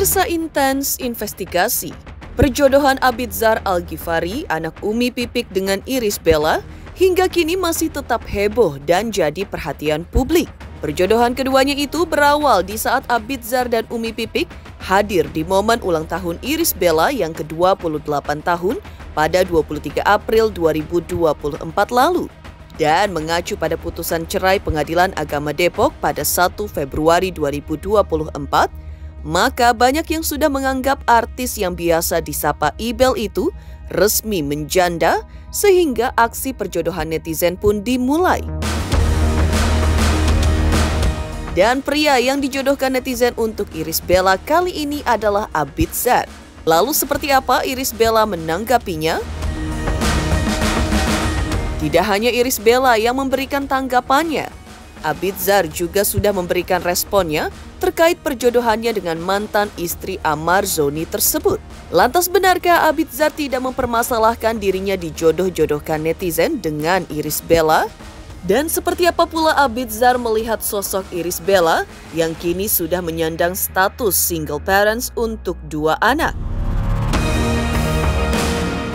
Pemirsa Intens Investigasi, perjodohan Abidzar Al-Ghifari, anak Umi Pipik dengan Irish Bella, hingga kini masih tetap heboh dan jadi perhatian publik. Perjodohan keduanya itu berawal di saat Abidzar dan Umi Pipik hadir di momen ulang tahun Irish Bella yang ke-28 tahun pada 23 April 2024 lalu. Dan mengacu pada putusan cerai Pengadilan Agama Depok pada 1 Februari 2024, maka banyak yang sudah menganggap artis yang biasa disapa Ibel itu resmi menjanda sehingga aksi perjodohan netizen pun dimulai. Dan pria yang dijodohkan netizen untuk Irish Bella kali ini adalah Abidzar. Lalu seperti apa Irish Bella menanggapinya? Tidak hanya Irish Bella yang memberikan tanggapannya, Abidzar juga sudah memberikan responnya terkait perjodohannya dengan mantan istri Amar Zoni tersebut. Lantas benarkah Abidzar tidak mempermasalahkan dirinya dijodoh-jodohkan netizen dengan Irish Bella? Dan seperti apa pula Abidzar melihat sosok Irish Bella yang kini sudah menyandang status single parents untuk 2 anak?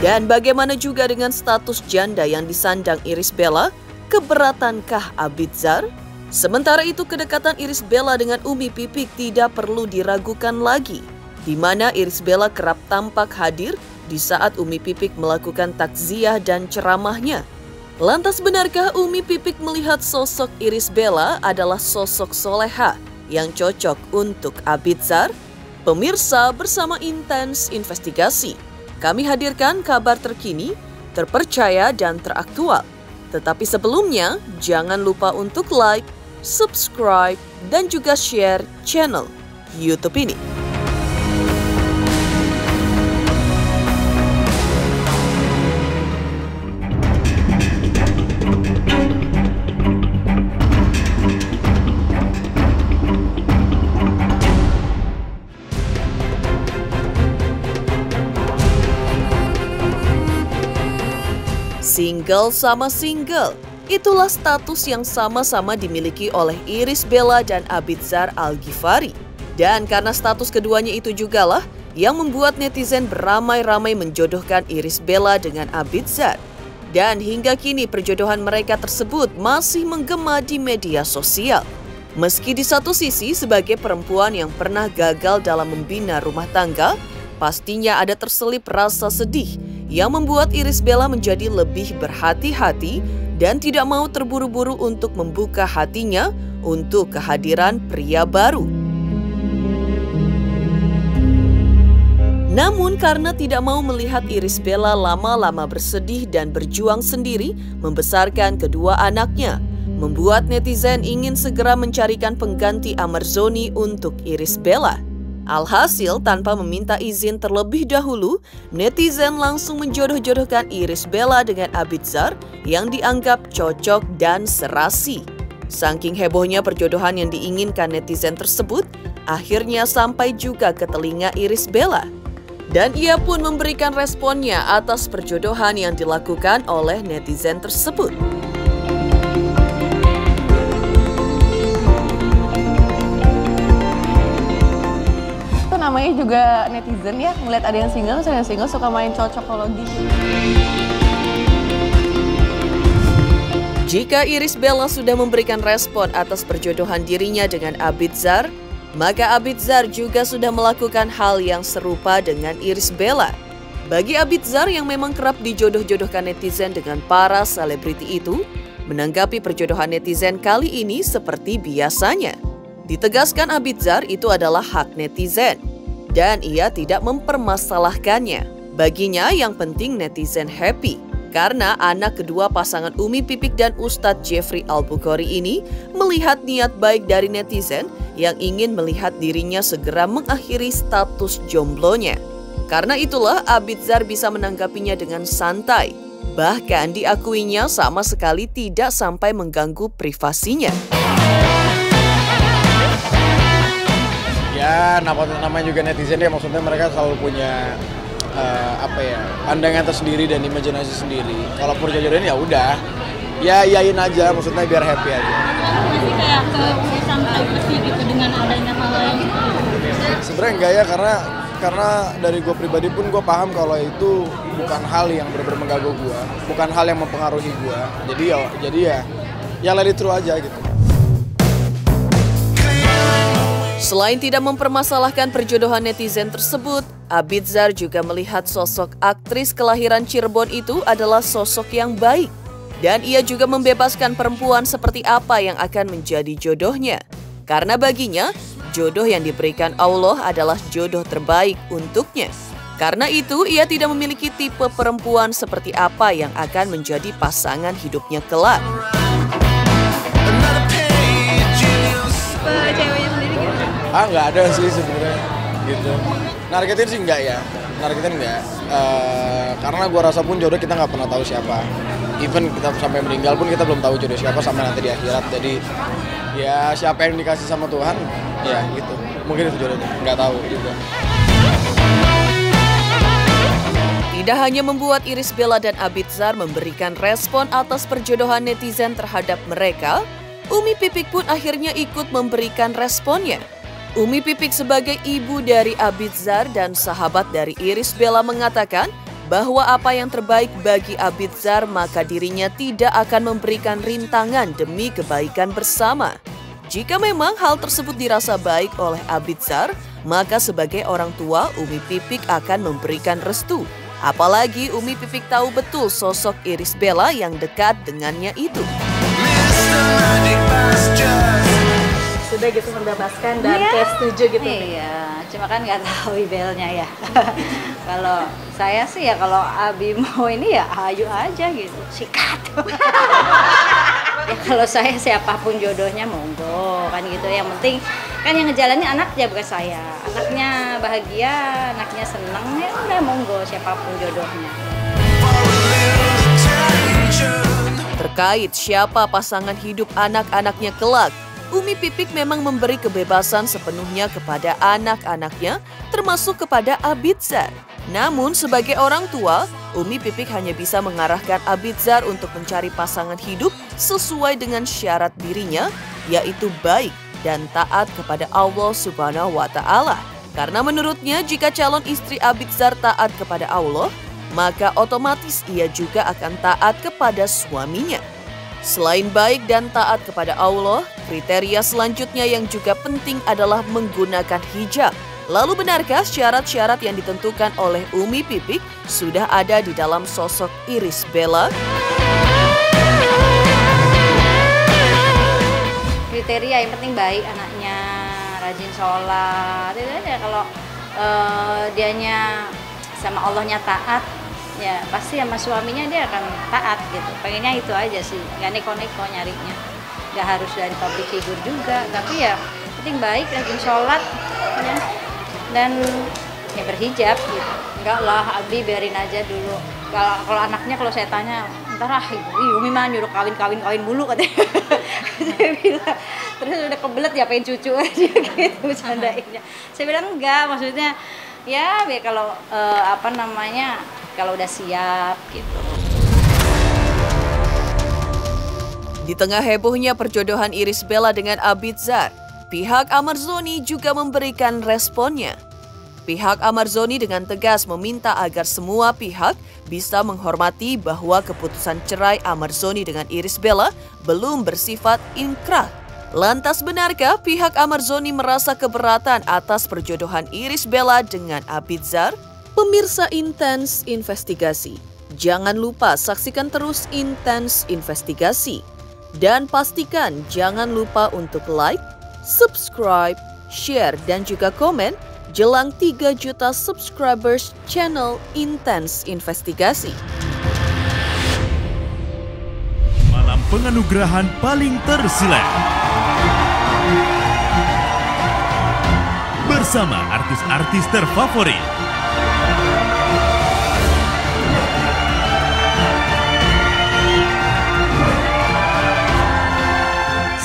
Dan bagaimana juga dengan status janda yang disandang Irish Bella? Keberatankah Abidzar? Sementara itu kedekatan Irish Bella dengan Umi Pipik tidak perlu diragukan lagi, di mana Irish Bella kerap tampak hadir di saat Umi Pipik melakukan takziah dan ceramahnya. Lantas benarkah Umi Pipik melihat sosok Irish Bella adalah sosok soleha yang cocok untuk Abidzar? Pemirsa, bersama Intens Investigasi, kami hadirkan kabar terkini, terpercaya dan teraktual. Tetapi sebelumnya, jangan lupa untuk like, subscribe, dan juga share channel YouTube ini. Single sama single, itulah status yang sama-sama dimiliki oleh Irish Bella dan Abidzar Al-Ghifari. Dan karena status keduanya itu jugalah yang membuat netizen beramai-ramai menjodohkan Irish Bella dengan Abidzar. Dan hingga kini perjodohan mereka tersebut masih menggema di media sosial. Meski di satu sisi sebagai perempuan yang pernah gagal dalam membina rumah tangga, pastinya ada terselip rasa sedih yang membuat Irish Bella menjadi lebih berhati-hati dan tidak mau terburu-buru untuk membuka hatinya untuk kehadiran pria baru. Namun karena tidak mau melihat Irish Bella lama-lama bersedih dan berjuang sendiri membesarkan kedua anaknya, membuat netizen ingin segera mencarikan pengganti Amar Zoni untuk Irish Bella. Alhasil, tanpa meminta izin terlebih dahulu, netizen langsung menjodoh-jodohkan Irish Bella dengan Abidzar yang dianggap cocok dan serasi. Saking hebohnya perjodohan yang diinginkan netizen tersebut, akhirnya sampai juga ke telinga Irish Bella. Dan ia pun memberikan responnya atas perjodohan yang dilakukan oleh netizen tersebut. Namanya juga netizen ya, ngeliat ada yang single suka main cocokologi. Jika Irish Bella sudah memberikan respon atas perjodohan dirinya dengan Abidzar, maka Abidzar juga sudah melakukan hal yang serupa dengan Irish Bella. Bagi Abidzar yang memang kerap dijodoh-jodohkan netizen dengan para selebriti itu, menanggapi perjodohan netizen kali ini seperti biasanya. Ditegaskan Abidzar itu adalah hak netizen, dan ia tidak mempermasalahkannya. Baginya yang penting netizen happy, karena anak kedua pasangan Umi Pipik dan Ustadz Jeffrey Al-Bukhari ini melihat niat baik dari netizen yang ingin melihat dirinya segera mengakhiri status jomblonya. Karena itulah Abidzar bisa menanggapinya dengan santai, bahkan diakuinya sama sekali tidak sampai mengganggu privasinya. Ya, namanya juga netizen ya, maksudnya mereka selalu punya pandangan tersendiri dan imajinasi sendiri. Kalau perjodohan ya udah, ya iyain aja, maksudnya biar happy aja. Masih kayak ke santai bersih gitu dengan adanya hal lain. Sebenarnya enggak ya, karena dari gue pribadi pun gue paham kalau itu bukan hal yang benar-benar mengganggu gue, bukan hal yang mempengaruhi gue. Jadi ya let it through aja gitu. Selain tidak mempermasalahkan perjodohan netizen tersebut, Abidzar juga melihat sosok aktris kelahiran Cirebon itu adalah sosok yang baik. Dan ia juga membebaskan perempuan seperti apa yang akan menjadi jodohnya. Karena baginya, jodoh yang diberikan Allah adalah jodoh terbaik untuknya. Karena itu, ia tidak memiliki tipe perempuan seperti apa yang akan menjadi pasangan hidupnya kelak. Ceweknya sendiri gitu? Nggak ada sih sebenarnya gitu. Nargetin sih enggak ya, nargetin enggak. Karena gue rasa pun jodoh kita nggak pernah tahu siapa. Even kita sampai meninggal pun kita belum tahu jodoh siapa sampai nanti di akhirat. Jadi ya siapa yang dikasih sama Tuhan, ya gitu. Mungkin itu jodohnya, nggak tahu juga. Tidak hanya membuat Irish Bella dan Abidzar memberikan respon atas perjodohan netizen terhadap mereka, Umi Pipik pun akhirnya ikut memberikan responnya. Umi Pipik sebagai ibu dari Abidzar dan sahabat dari Irish Bella mengatakan bahwa apa yang terbaik bagi Abidzar maka dirinya tidak akan memberikan rintangan demi kebaikan bersama. Jika memang hal tersebut dirasa baik oleh Abidzar, maka sebagai orang tua Umi Pipik akan memberikan restu. Apalagi Umi Pipik tahu betul sosok Irish Bella yang dekat dengannya itu. Sudah gitu membebaskan dan setuju gitu. Iya, cuma kan nggak tahu ibelnya ya. Kalau saya sih ya kalau Abi mau ini ya ayo aja gitu, sikat. Ya kalau saya siapapun jodohnya monggo kan gitu. Yang penting kan yang ngejalanin anaknya bukan saya. Anaknya bahagia, anaknya senang ya udah monggo siapapun jodohnya. Terkait siapa pasangan hidup anak-anaknya kelak, Umi Pipik memang memberi kebebasan sepenuhnya kepada anak-anaknya, termasuk kepada Abidzar. Namun sebagai orang tua, Umi Pipik hanya bisa mengarahkan Abidzar untuk mencari pasangan hidup sesuai dengan syarat dirinya, yaitu baik dan taat kepada Allah Subhanahu wa Ta'ala. Karena menurutnya jika calon istri Abidzar taat kepada Allah, maka otomatis ia juga akan taat kepada suaminya. Selain baik dan taat kepada Allah, kriteria selanjutnya yang juga penting adalah menggunakan hijab. Lalu benarkah syarat-syarat yang ditentukan oleh Umi Pipik sudah ada di dalam sosok Irish Bella? Kriteria yang penting baik anaknya, rajin sholat. Itu aja kalau dianya sama Allahnya taat, ya pasti sama suaminya dia akan taat gitu. Pengennya itu aja sih, nggak neko-neko nyarinya. Nggak harus dari public figure juga, tapi ya penting baik, rajin sholat ya. Dan ya berhijab gitu. Enggak lah, Abi biarin aja dulu. Kalau anaknya kalau saya tanya, ntar Umi mah nyuruh kawin dulu katanya. Saya bilang, terus udah kebelet ya pengen cucu aja gitu bercandainnya. Saya bilang enggak, maksudnya ya biar kalau kalau udah siap gitu. Di tengah hebohnya perjodohan Irish Bella dengan Abidzar, pihak Amarzoni juga memberikan responnya. Pihak Amarzoni dengan tegas meminta agar semua pihak bisa menghormati bahwa keputusan cerai Amarzoni dengan Irish Bella belum bersifat inkrah. Lantas benarkah pihak Amarzoni merasa keberatan atas perjodohan Irish Bella dengan Abidzar? Pemirsa Intens Investigasi, jangan lupa saksikan terus Intens Investigasi. Dan pastikan jangan lupa untuk like, subscribe, share, dan juga komen jelang 3 juta subscribers channel Intens Investigasi. Malam penganugerahan paling tersilat bersama artis-artis terfavorit.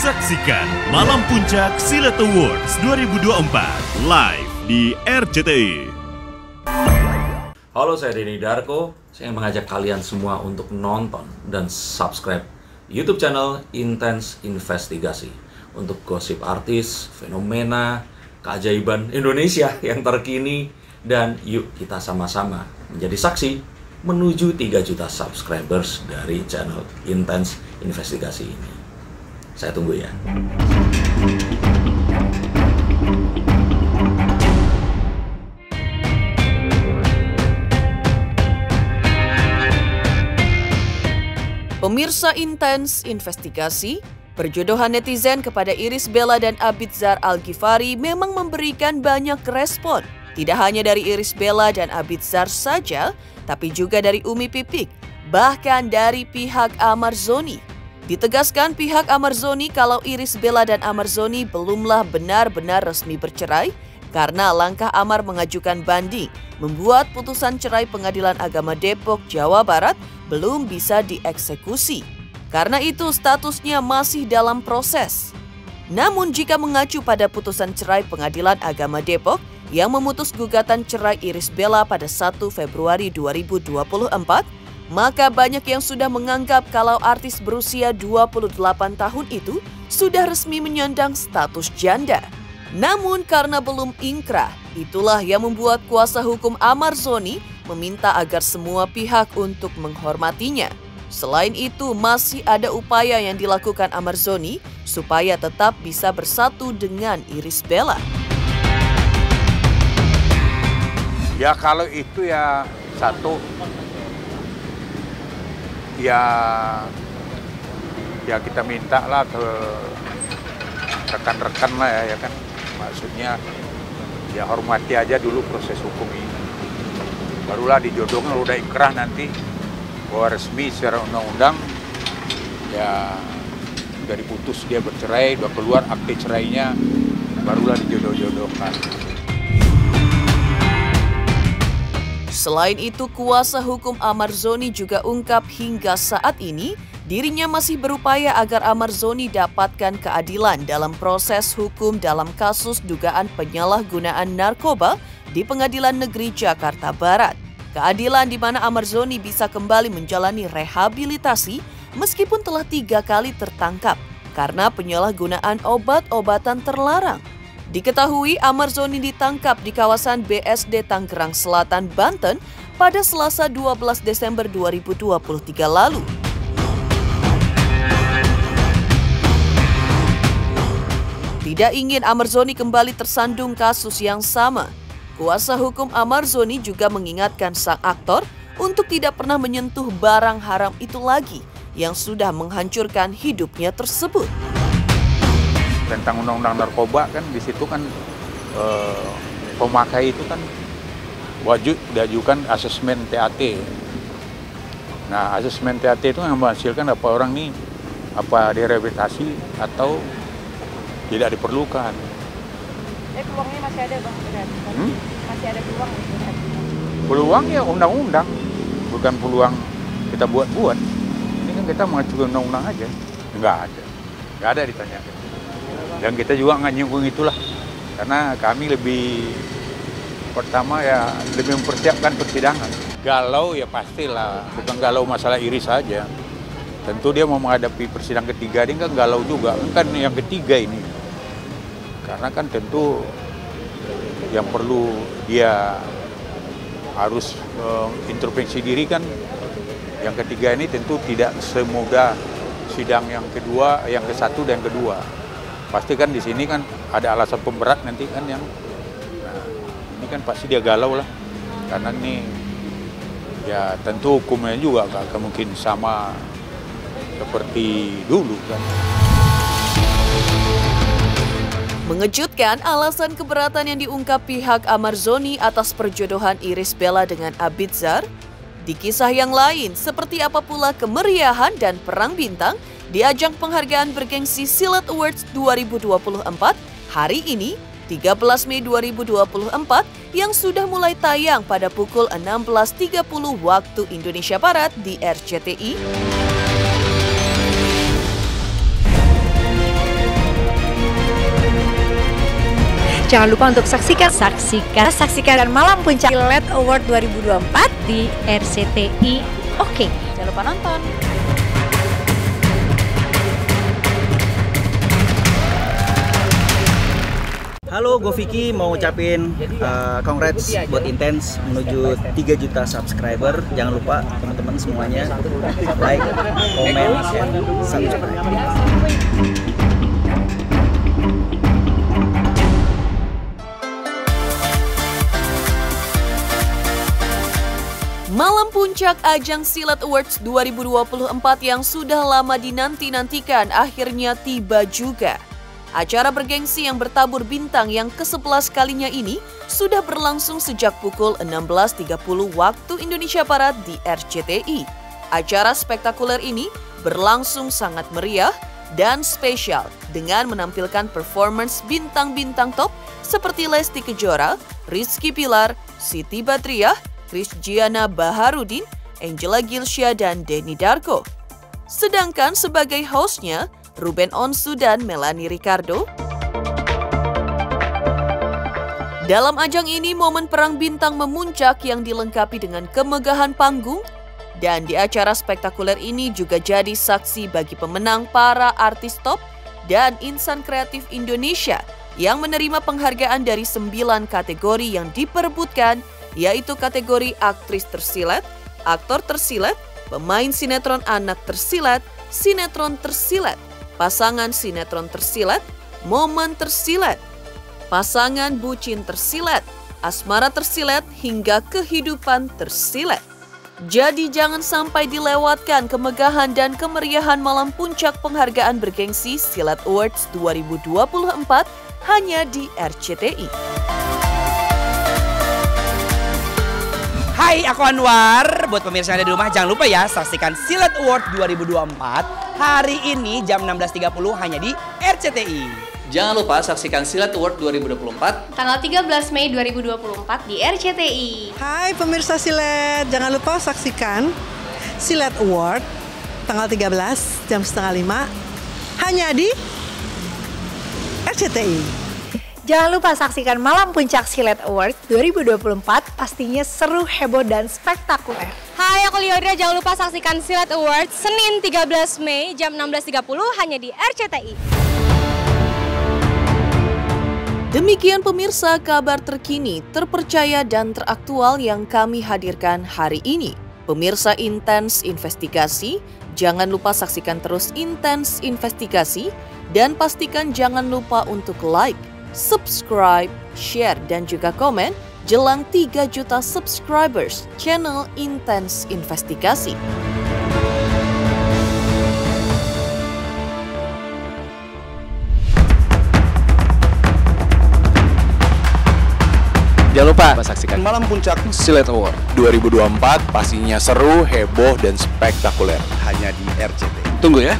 Saksikan Malam Puncak Silat Awards 2024 live di RCTI. Halo, saya Denny Darko. Saya mengajak kalian semua untuk nonton dan subscribe YouTube channel Intens Investigasi untuk gosip artis, fenomena, keajaiban Indonesia yang terkini, dan yuk kita sama-sama menjadi saksi menuju 3 juta subscribers dari channel Intens Investigasi ini. Saya tunggu ya. Pemirsa Intens Investigasi, perjodohan netizen kepada Irish Bella dan Abidzar Al-Ghifari memang memberikan banyak respon. Tidak hanya dari Irish Bella dan Abidzar saja, tapi juga dari Umi Pipik, bahkan dari pihak Amar Zoni. Ditegaskan pihak Amar Zoni kalau Irish Bella dan Amar Zoni belumlah benar-benar resmi bercerai karena langkah Amar mengajukan banding membuat putusan cerai Pengadilan Agama Depok, Jawa Barat belum bisa dieksekusi. Karena itu statusnya masih dalam proses. Namun jika mengacu pada putusan cerai Pengadilan Agama Depok yang memutus gugatan cerai Irish Bella pada 1 Februari 2024, maka banyak yang sudah menganggap kalau artis berusia 28 tahun itu sudah resmi menyandang status janda. Namun karena belum ingkrah, itulah yang membuat kuasa hukum Amar Zoni meminta agar semua pihak untuk menghormatinya. Selain itu, masih ada upaya yang dilakukan Amar Zoni supaya tetap bisa bersatu dengan Irish Bella. Ya kalau itu ya satu, ya kita minta lah ke rekan-rekan lah ya kan. Maksudnya ya hormati aja dulu proses hukum ini. Barulah dijodohkan, kalau udah ikrah nanti bahwa resmi secara undang-undang ya udah diputus dia bercerai, udah keluar akte cerainya, barulah dijodoh-jodohkan. Selain itu, kuasa hukum Amar Zoni juga ungkap hingga saat ini dirinya masih berupaya agar Amar Zoni dapatkan keadilan dalam proses hukum dalam kasus dugaan penyalahgunaan narkoba di Pengadilan Negeri Jakarta Barat. Keadilan di mana Amar Zoni bisa kembali menjalani rehabilitasi meskipun telah 3 kali tertangkap karena penyalahgunaan obat-obatan terlarang. Diketahui Amar Zoni ditangkap di kawasan BSD Tangerang Selatan, Banten pada Selasa 12 Desember 2023 lalu. Tidak ingin Amar Zoni kembali tersandung kasus yang sama, kuasa hukum Amar Zoni juga mengingatkan sang aktor untuk tidak pernah menyentuh barang haram itu lagi yang sudah menghancurkan hidupnya tersebut. Tentang undang-undang narkoba kan di situ kan pemakai itu kan wajib diajukan asesmen TAT. Nah, asesmen TAT itu yang menghasilkan apa orang nih apa direhabilitasi atau tidak diperlukan. Peluangnya masih ada Bang? Masih ada peluang? Peluang ya undang-undang, bukan peluang kita buat-buat. Ini kan kita mengajukan undang-undang aja. Nggak ada ditanyakan. Dan kita juga nggak nyinggung itulah, karena kami lebih pertama ya lebih mempersiapkan persidangan. Galau ya pastilah, bukan galau masalah Irish saja. Tentu dia mau menghadapi persidangan ketiga, dia kan galau juga, kan yang ketiga ini. Karena kan tentu yang perlu dia harus introspeksi diri kan, yang ketiga ini tentu tidak semudah sidang yang kedua, yang ke-1 dan kedua. Pasti kan di sini kan ada alasan pemberat nanti kan yang, nah, ini kan pasti dia galau lah, karena ini ya tentu hukumnya juga gak mungkin sama seperti dulu kan. Mengejutkan, alasan keberatan yang diungkap pihak Amar Zoni atas perjodohan Irish Bella dengan Abidzar. Di kisah yang lain, seperti apa pula kemeriahan dan perang bintang di ajang penghargaan bergengsi Silat Awards 2024 hari ini, 13 Mei 2024, yang sudah mulai tayang pada pukul 16.30 waktu Indonesia Barat di RCTI. Jangan lupa untuk saksikan Malam Puncak Silat Award 2024 di RCTI. Oke, jangan lupa nonton. Halo, gue Vicky mau ngucapin congrats buat Intense menuju 3 juta subscriber. Jangan lupa teman-teman semuanya like, komen, and subscribe. Malam puncak ajang Silat Awards 2024 yang sudah lama dinanti-nantikan akhirnya tiba juga. Acara bergengsi yang bertabur bintang yang ke-11 kalinya ini sudah berlangsung sejak pukul 16.30 waktu Indonesia Barat di RCTI. Acara spektakuler ini berlangsung sangat meriah dan spesial dengan menampilkan performance bintang-bintang top seperti Lesti Kejora, Rizky Bilar, Siti Badriah, Krisgiana Baharudin, Angela Gilsya, dan Denny Darko. Sedangkan sebagai hostnya, Ruben Onsu dan Melanie Ricardo. Dalam ajang ini, momen perang bintang memuncak yang dilengkapi dengan kemegahan panggung, dan di acara spektakuler ini juga jadi saksi bagi pemenang para artis top dan insan kreatif Indonesia yang menerima penghargaan dari 9 kategori yang diperebutkan, yaitu kategori aktris tersilat, aktor tersilat, pemain sinetron anak tersilat, sinetron tersilat, pasangan sinetron tersilat, momen tersilat, pasangan bucin tersilat, asmara tersilat, hingga kehidupan tersilat. Jadi jangan sampai dilewatkan kemegahan dan kemeriahan malam puncak penghargaan bergengsi Silat Awards 2024 hanya di RCTI. Hai, aku Anwar. Buat pemirsa yang ada di rumah, jangan lupa ya saksikan Silat Award 2024 hari ini jam 16.30 hanya di RCTI. Jangan lupa saksikan Silat Award 2024 tanggal 13 Mei 2024 di RCTI. Hai pemirsa Silat, jangan lupa saksikan Silat Award tanggal 13 jam 4:30 hanya di RCTI. Jangan lupa saksikan Malam Puncak Silat Awards 2024, pastinya seru, heboh, dan spektakuler. Hai, aku Liodra, jangan lupa saksikan Silat Awards Senin 13 Mei jam 16.30 hanya di RCTI. Demikian pemirsa kabar terkini, terpercaya, dan teraktual yang kami hadirkan hari ini. Pemirsa Intense Investigasi, jangan lupa saksikan terus Intense Investigasi, dan pastikan jangan lupa untuk like, subscribe, share, dan juga komen jelang 3 juta subscribers channel Intense Investigasi. Jangan lupa saksikan Malam Puncak Silat Award 2024, pastinya seru, heboh, dan spektakuler hanya di RCTI. Tunggu ya.